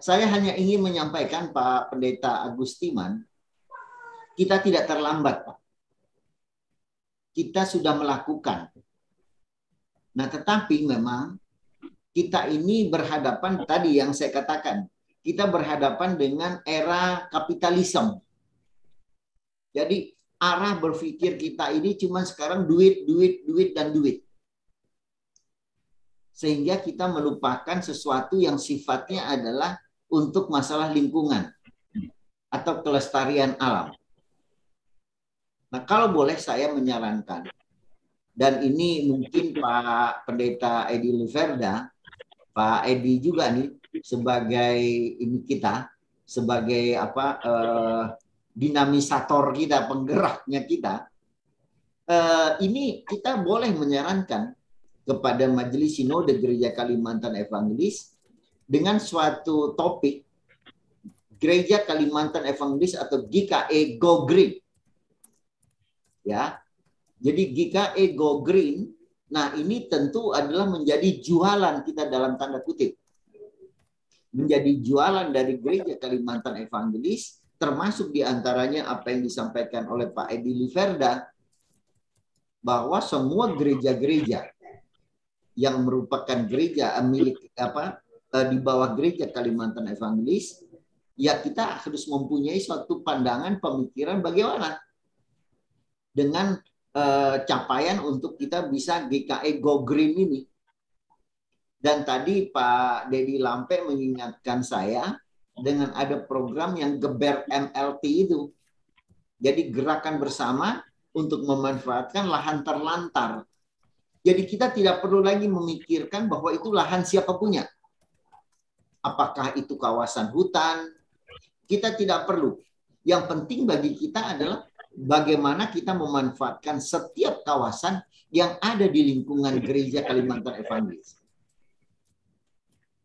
saya hanya ingin menyampaikan Pak Pendeta Agustiman, kita tidak terlambat, Pak. Kita sudah melakukan. Nah, tetapi memang kita ini berhadapan, tadi yang saya katakan, kita berhadapan dengan era kapitalisme. Jadi arah berpikir kita ini cuma sekarang duit, duit, duit, dan duit. Sehingga kita melupakan sesuatu yang sifatnya adalah untuk masalah lingkungan atau kelestarian alam. Nah, kalau boleh saya menyarankan, dan ini mungkin Pak Pendeta Edi Liverda, Pak Edi juga nih sebagai ini kita, sebagai dinamisator kita, penggeraknya kita, ini kita boleh menyarankan kepada Majelis Sinode Gereja Kalimantan Evangelis dengan suatu topik Gereja Kalimantan Evangelis atau GKE Go Green. Ya. Jadi GKE Go Green, nah ini tentu adalah menjadi jualan kita dalam tanda kutip. Menjadi jualan dari Gereja Kalimantan Evangelis, termasuk diantaranya apa yang disampaikan oleh Pak Edi Liverda, bahwa semua gereja-gereja yang merupakan gereja milik di bawah Gereja Kalimantan Evangelis, ya kita harus mempunyai suatu pandangan pemikiran bagaimana dengan capaian untuk kita bisa GKE Go Green ini. Dan tadi Pak Dedi Lampe mengingatkan saya dengan ada program yang Geber MLT itu. Jadi gerakan bersama untuk memanfaatkan lahan terlantar. Jadi kita tidak perlu lagi memikirkan bahwa itu lahan siapa punya. Apakah itu kawasan hutan? Kita tidak perlu. Yang penting bagi kita adalah bagaimana kita memanfaatkan setiap kawasan yang ada di lingkungan Gereja Kalimantan Evangelis.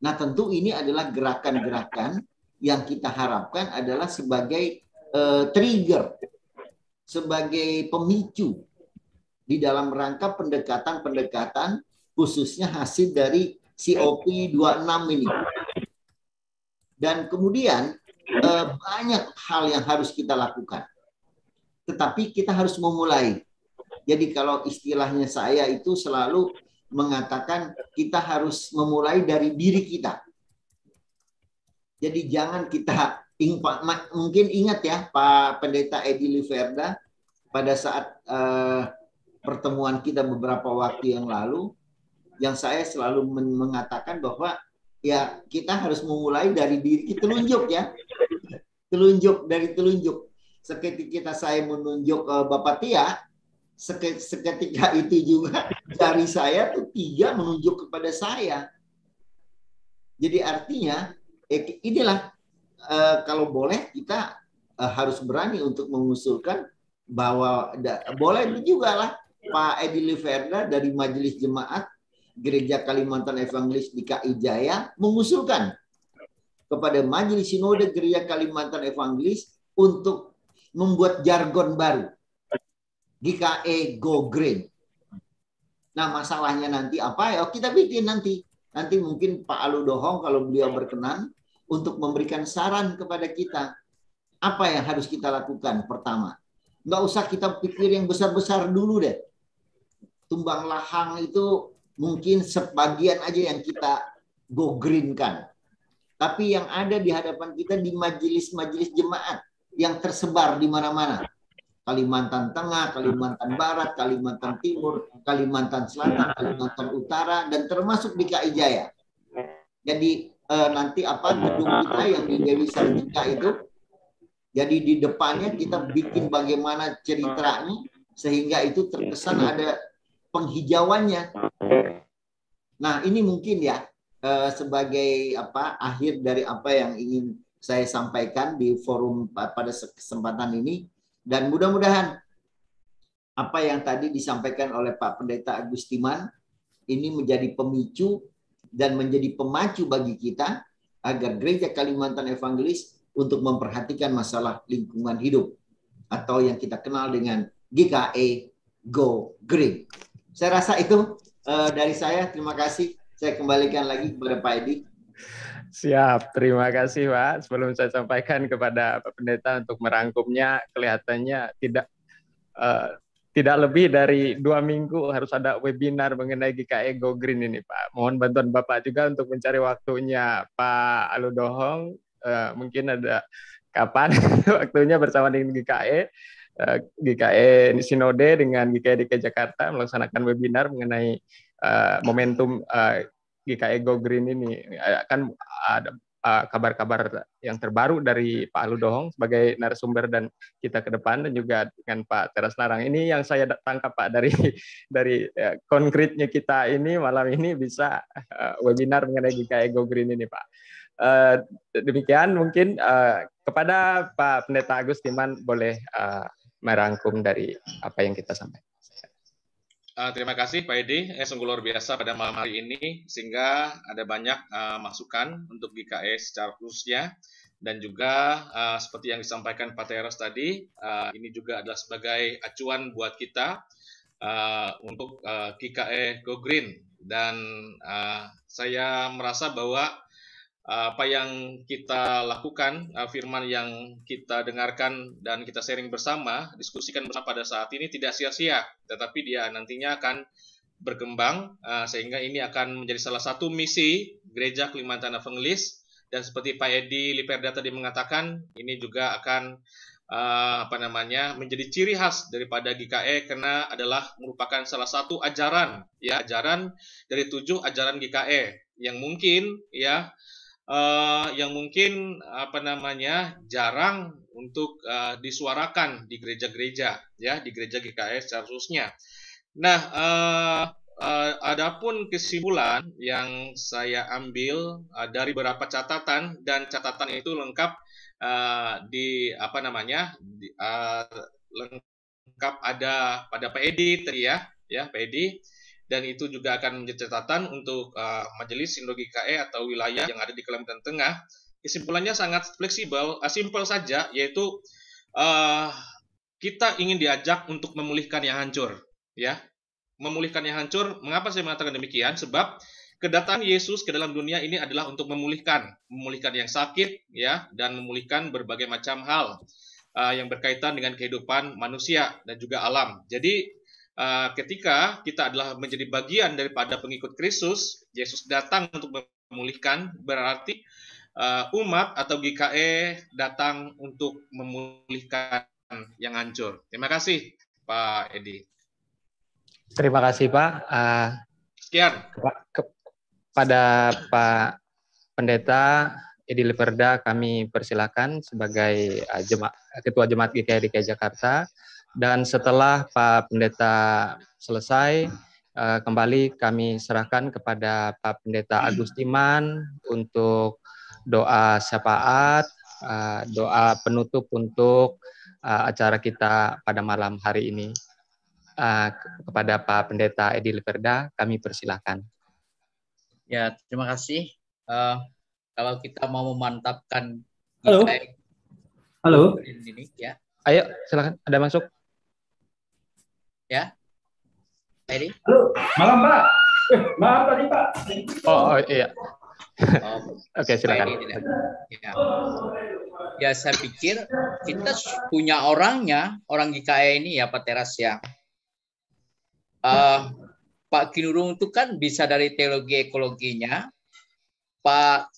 Nah, tentu ini adalah gerakan-gerakan yang kita harapkan adalah sebagai trigger, sebagai pemicu di dalam rangka pendekatan-pendekatan khususnya hasil dari COP26 ini. Dan kemudian banyak hal yang harus kita lakukan. Tetapi kita harus memulai. Jadi kalau istilahnya saya itu selalu mengatakan kita harus memulai dari diri kita. Jadi jangan kita, mungkin ingat ya Pak Pendeta Edi Liverda, pada saat pertemuan kita beberapa waktu yang lalu, yang saya selalu mengatakan bahwa ya kita harus memulai dari diri kita, telunjuk ya. Telunjuk. Seketika saya menunjuk Bapak Tia, seketika itu juga jari saya tuh 3 menunjuk kepada saya. Jadi artinya inilah kalau boleh kita harus berani untuk mengusulkan bahwa boleh juga lah Pak Edi Liverda dari Majelis Jemaat Gereja Kalimantan Evangelis DKI Jaya mengusulkan kepada Majelis Sinode Gereja Kalimantan Evangelis untuk membuat jargon baru, GKE Go Green. Nah, masalahnya nanti apa ya? Kita bikin nanti. Nanti mungkin Pak Alu Dohong kalau beliau berkenan untuk memberikan saran kepada kita. Apa yang harus kita lakukan pertama? Nggak usah kita pikir yang besar-besar dulu deh. Tumbang lahang itu mungkin sebagian aja yang kita go green kan. Tapi yang ada di hadapan kita di majelis-majelis jemaat yang tersebar di mana-mana. Kalimantan Tengah, Kalimantan Barat, Kalimantan Timur, Kalimantan Selatan, Kalimantan Utara, dan termasuk DKI Jaya. Jadi nanti gedung kita yang di Dewi Sarjika itu, jadi di depannya kita bikin bagaimana ceritanya sehingga itu terkesan ada penghijauannya. Nah, ini mungkin ya sebagai akhir dari apa yang ingin saya sampaikan di forum pada kesempatan ini. Dan mudah-mudahan apa yang tadi disampaikan oleh Pak Pendeta Agustiman ini menjadi pemicu dan menjadi pemacu bagi kita agar Gereja Kalimantan Evangelis untuk memperhatikan masalah lingkungan hidup atau yang kita kenal dengan GKE Go Green. Saya rasa itu dari saya. Terima kasih. Saya kembalikan lagi kepada Pak Edi. Siap, terima kasih Pak. Sebelum saya sampaikan kepada Pak Pendeta untuk merangkumnya, kelihatannya eh, tidak lebih dari 2 minggu harus ada webinar mengenai GKE Go Green ini Pak. Mohon bantuan Bapak juga untuk mencari waktunya Pak Aludohong. Mungkin ada kapan waktunya bersama dengan GKE Sinode dengan GKE DKI Jakarta melaksanakan webinar mengenai momentum GKE Go Green ini. Akan ada kabar-kabar yang terbaru dari Pak Aludohong sebagai narasumber dan kita ke depan, dan juga dengan Pak Teras Larang. Ini yang saya tangkap Pak dari konkretnya kita ini malam ini bisa webinar mengenai GKE Go Green ini Pak. Demikian mungkin kepada Pak Pendeta Agustiman boleh merangkum dari apa yang kita sampaikan. Terima kasih Pak Edi, sungguh luar biasa pada malam hari ini, sehingga ada banyak masukan untuk GKE secara khususnya, dan juga seperti yang disampaikan Pak Teras tadi, ini juga adalah sebagai acuan buat kita untuk GKE Go Green, dan saya merasa bahwa apa yang kita lakukan, firman yang kita dengarkan dan kita sharing bersama, diskusikan bersama pada saat ini tidak sia-sia, tetapi dia nantinya akan berkembang, sehingga ini akan menjadi salah satu misi Gereja Kalimantan Evangelis. Dan seperti Pak Edi Liperda tadi mengatakan, ini juga akan menjadi ciri khas daripada GKE, karena adalah merupakan salah satu ajaran ajaran dari 7 ajaran GKE yang mungkin jarang untuk disuarakan di gereja-gereja, di gereja GKE secara khususnya. Nah, adapun kesimpulan yang saya ambil dari beberapa catatan, dan catatan itu lengkap lengkap ada pada Pak Edi tadi Pak Edi. Dan itu juga akan menjadi catatan untuk Majelis Sinode GKE atau wilayah yang ada di Kalimantan Tengah. Kesimpulannya sangat fleksibel, simpel saja, yaitu kita ingin diajak untuk memulihkan yang hancur, memulihkan yang hancur. Mengapa saya mengatakan demikian? Sebab kedatangan Yesus ke dalam dunia ini adalah untuk memulihkan yang sakit, dan memulihkan berbagai macam hal yang berkaitan dengan kehidupan manusia dan juga alam. Jadi ketika kita adalah menjadi bagian daripada pengikut Kristus, Yesus datang untuk memulihkan, berarti umat atau GKE datang untuk memulihkan yang hancur. Terima kasih Pak Edi. Terima kasih Pak. Sekian. Kepada Pak Pendeta Edi Liperda kami persilakan sebagai Ketua Jemaat GKI DKI Jakarta. Dan setelah Pak Pendeta selesai, kembali kami serahkan kepada Pak Pendeta Agustiman untuk doa syafaat, doa penutup untuk acara kita pada malam hari ini. Kepada Pak Pendeta Edi Liperda, kami persilakan. Ya, terima kasih. Kalau kita mau memantapkan Halo. Ini, Ayo, silakan. Ada masuk. Ya, Edi. Halo, malam Pak. Maaf tadi Pak. Oh iya. Oke, silakan. Ya, saya pikir kita punya orang GKE ini Pak Teras Pak Kinurung itu kan bisa dari teologi ekologinya, Pak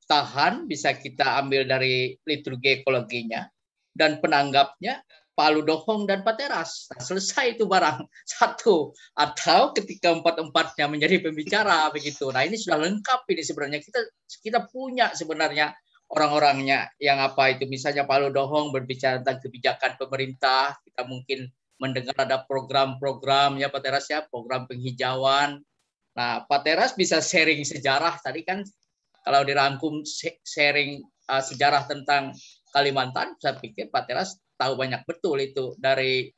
Tahan bisa kita ambil dari liturgi ekologinya, dan penanggapnya Pak Aludohong dan Pak Teras. Nah, selesai itu barang satu. Atau ketika empat-empatnya menjadi pembicara begitu. Nah, ini sudah lengkap ini sebenarnya. Kita punya sebenarnya orang-orangnya yang itu. Misalnya Pak Aludohong berbicara tentang kebijakan pemerintah. Kita mungkin mendengar ada program-program Pak Teras program penghijauan. Nah, Pak Teras bisa sharing sejarah tadi kan, kalau dirangkum sharing sejarah tentang Kalimantan, saya pikir Pak Teras tahu banyak betul itu dari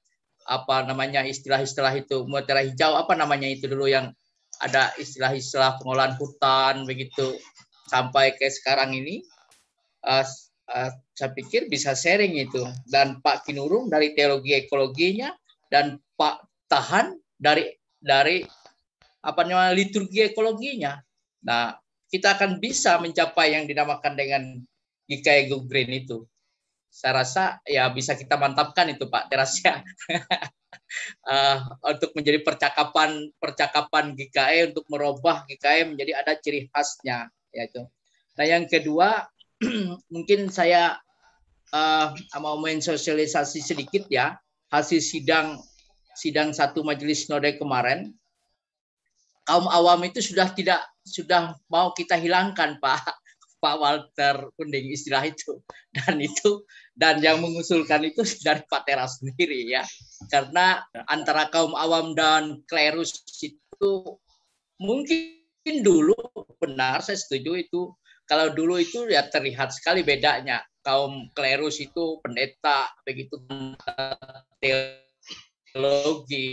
istilah-istilah itu, mutiara hijau itu dulu yang ada istilah-istilah pengolahan hutan begitu sampai ke sekarang ini. Saya pikir bisa sharing itu, dan Pak Kinurung dari teologi ekologinya, dan Pak Tahan dari liturgi ekologinya. Nah, kita akan bisa mencapai yang dinamakan dengan GKI Go Green itu. Saya rasa ya bisa kita mantapkan itu Pak Teras ya. Untuk menjadi percakapan GKI, untuk merubah GKI menjadi ada ciri khasnya yaitu. Nah yang kedua mungkin saya mau mensosialisasi sedikit ya hasil sidang satu majelis sinode kemarin. Kaum awam itu sudah mau kita hilangkan Pak Walter Punding istilah itu, dan yang mengusulkan itu dari Pak Teras sendiri ya, karena antara kaum awam dan klerus itu mungkin dulu benar, saya setuju itu. Kalau dulu itu ya terlihat sekali bedanya, kaum klerus itu pendeta begitu teologi.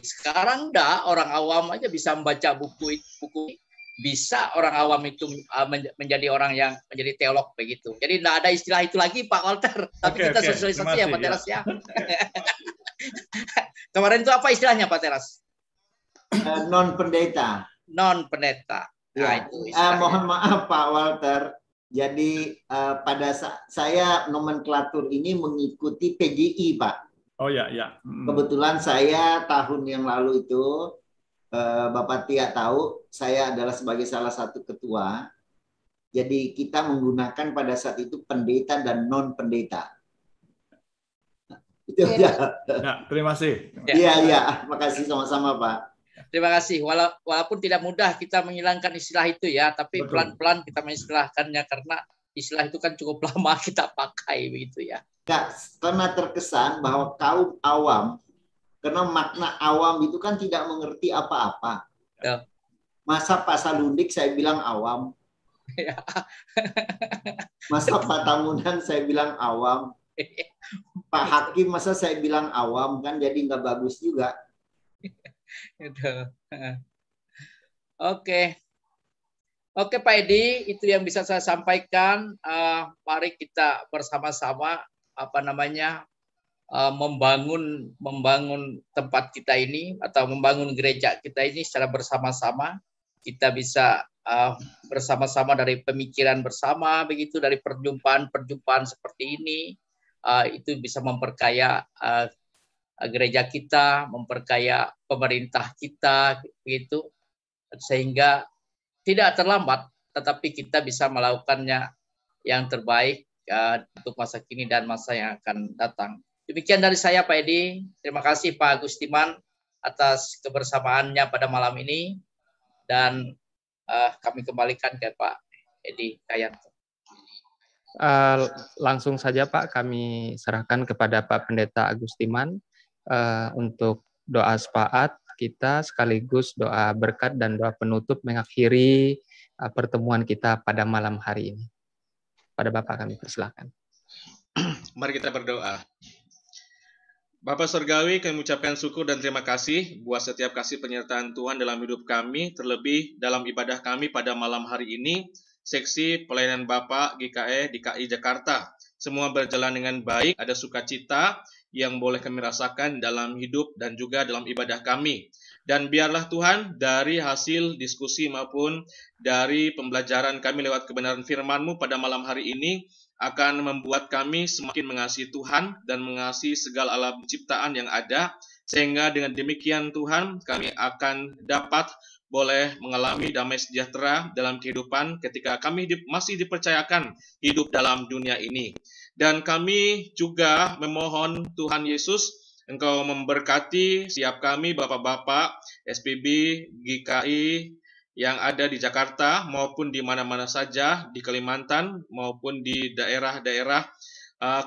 Sekarang orang awam aja bisa membaca buku, bisa orang awam itu menjadi orang yang menjadi teolog begitu. Jadi tidak ada istilah itu lagi Pak Walter. Tapi kita sosialisasi ya Pak Teras ya. Kemarin itu apa istilahnya Pak Teras? Non pendeta. Non pendeta. Ya. Mohon maaf Pak Walter. Jadi pada saya nomenklatur ini mengikuti PGI Pak. Oh ya. Kebetulan saya tahun yang lalu itu Bapak Tia tahu saya adalah sebagai salah satu ketua. Jadi kita menggunakan pada saat itu pendeta dan non pendeta. Itu ya. Terima kasih. Iya, makasih sama-sama Pak. Terima kasih. Walaupun tidak mudah kita menghilangkan istilah itu ya, tapi pelan-pelan kita mengistilahkannya karena istilah itu kan cukup lama kita pakai begitu ya. Karena terkesan bahwa kaum awam, karena makna awam itu kan tidak mengerti apa-apa. Ya. Masa Pak Salundik saya bilang awam. Ya. Masa Pak Tamunan saya bilang awam. Pak Hakim masa saya bilang awam, kan jadi nggak bagus juga. Oke Pak Edi, itu yang bisa saya sampaikan. Mari kita bersama-sama membangun tempat kita ini atau membangun gereja kita ini secara bersama-sama. Kita bisa bersama-sama dari pemikiran bersama begitu, dari perjumpaan seperti ini itu bisa memperkaya gereja kita, memperkaya pemerintah kita begitu, sehingga tidak terlambat tetapi kita bisa melakukannya yang terbaik untuk masa kini dan masa yang akan datang. Demikian dari saya Pak Edi. Terima kasih Pak Agustiman atas kebersamaannya pada malam ini, dan kami kembalikan ke Pak Edi Kayanto. Langsung saja Pak, kami serahkan kepada Pak Pendeta Agustiman untuk doa syafaat kita sekaligus doa berkat dan doa penutup mengakhiri pertemuan kita pada malam hari ini. Pada Bapak kami persilakan. Mari kita berdoa. Bapa Surgawi, kami mengucapkan syukur dan terima kasih buat setiap kasih penyertaan Tuhan dalam hidup kami, terlebih dalam ibadah kami pada malam hari ini, seksi pelayanan Bapak GKI DKI Jakarta. Semua berjalan dengan baik, ada sukacita yang boleh kami rasakan dalam hidup dan juga dalam ibadah kami. Dan biarlah Tuhan, dari hasil diskusi maupun dari pembelajaran kami lewat kebenaran firman-Mu pada malam hari ini, akan membuat kami semakin mengasihi Tuhan dan mengasihi segala alam ciptaan yang ada, sehingga dengan demikian Tuhan, kami akan dapat boleh mengalami damai sejahtera dalam kehidupan ketika kami masih dipercayakan hidup dalam dunia ini. Dan kami juga memohon Tuhan Yesus, Engkau memberkati setiap kami Bapak-Bapak SPB GKI yang ada di Jakarta maupun di mana-mana saja di Kalimantan maupun di daerah-daerah.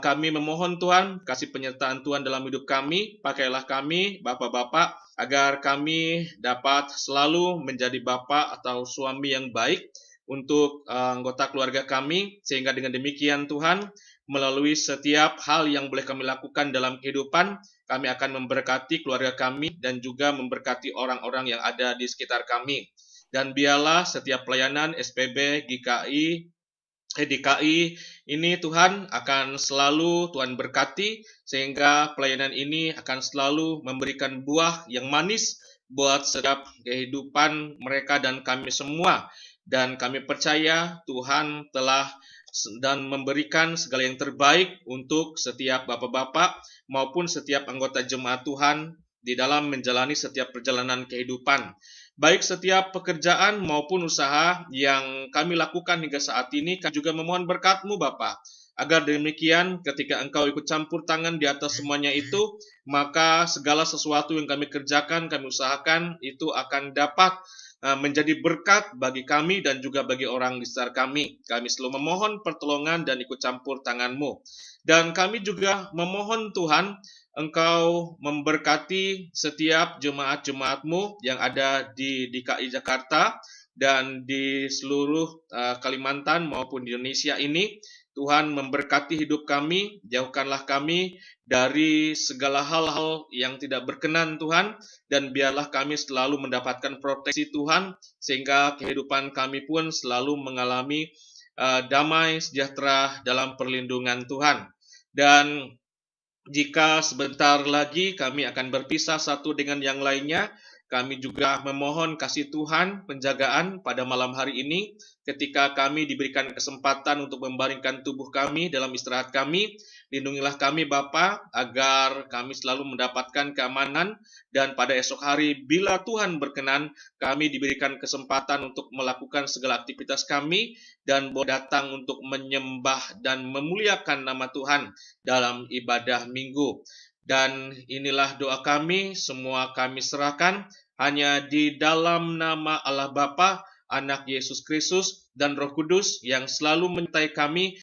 Kami memohon Tuhan, kasih penyertaan Tuhan dalam hidup kami. Pakailah kami Bapak-Bapak agar kami dapat selalu menjadi bapak atau suami yang baik untuk anggota keluarga kami, sehingga dengan demikian Tuhan, melalui setiap hal yang boleh kami lakukan dalam kehidupan, kami akan memberkati keluarga kami dan juga memberkati orang-orang yang ada di sekitar kami. Dan biarlah setiap pelayanan SPB DKI ini Tuhan akan selalu Tuhan berkati, sehingga pelayanan ini akan selalu memberikan buah yang manis buat setiap kehidupan mereka dan kami semua. dan kami percaya Tuhan telah dan memberikan segala yang terbaik untuk setiap bapak-bapak maupun setiap anggota jemaat Tuhan di dalam menjalani setiap perjalanan kehidupan. Baik setiap pekerjaan maupun usaha yang kami lakukan hingga saat ini, kami juga memohon berkat-Mu Bapa. Agar demikian ketika Engkau ikut campur tangan di atas semuanya itu, maka segala sesuatu yang kami kerjakan, kami usahakan, itu akan dapat menjadi berkat bagi kami dan juga bagi orang di sekitar kami. Kami selalu memohon pertolongan dan ikut campur tangan-Mu. Dan kami juga memohon Tuhan, Engkau memberkati setiap jemaat-jemaat-Mu yang ada di DKI Jakarta dan di seluruh Kalimantan maupun di Indonesia ini. Tuhan memberkati hidup kami, jauhkanlah kami dari segala hal-hal yang tidak berkenan Tuhan, dan biarlah kami selalu mendapatkan proteksi Tuhan, sehingga kehidupan kami pun selalu mengalami damai sejahtera dalam perlindungan Tuhan. Dan jika sebentar lagi kami akan berpisah satu dengan yang lainnya, kami juga memohon kasih Tuhan penjagaan pada malam hari ini ketika kami diberikan kesempatan untuk membaringkan tubuh kami dalam istirahat kami. Lindungilah kami Bapa agar kami selalu mendapatkan keamanan, dan pada esok hari bila Tuhan berkenan kami diberikan kesempatan untuk melakukan segala aktivitas kami dan boleh datang untuk menyembah dan memuliakan nama Tuhan dalam ibadah minggu. Dan inilah doa kami, semua kami serahkan hanya di dalam nama Allah Bapa, Anak Yesus Kristus, dan Roh Kudus yang selalu menyertai kami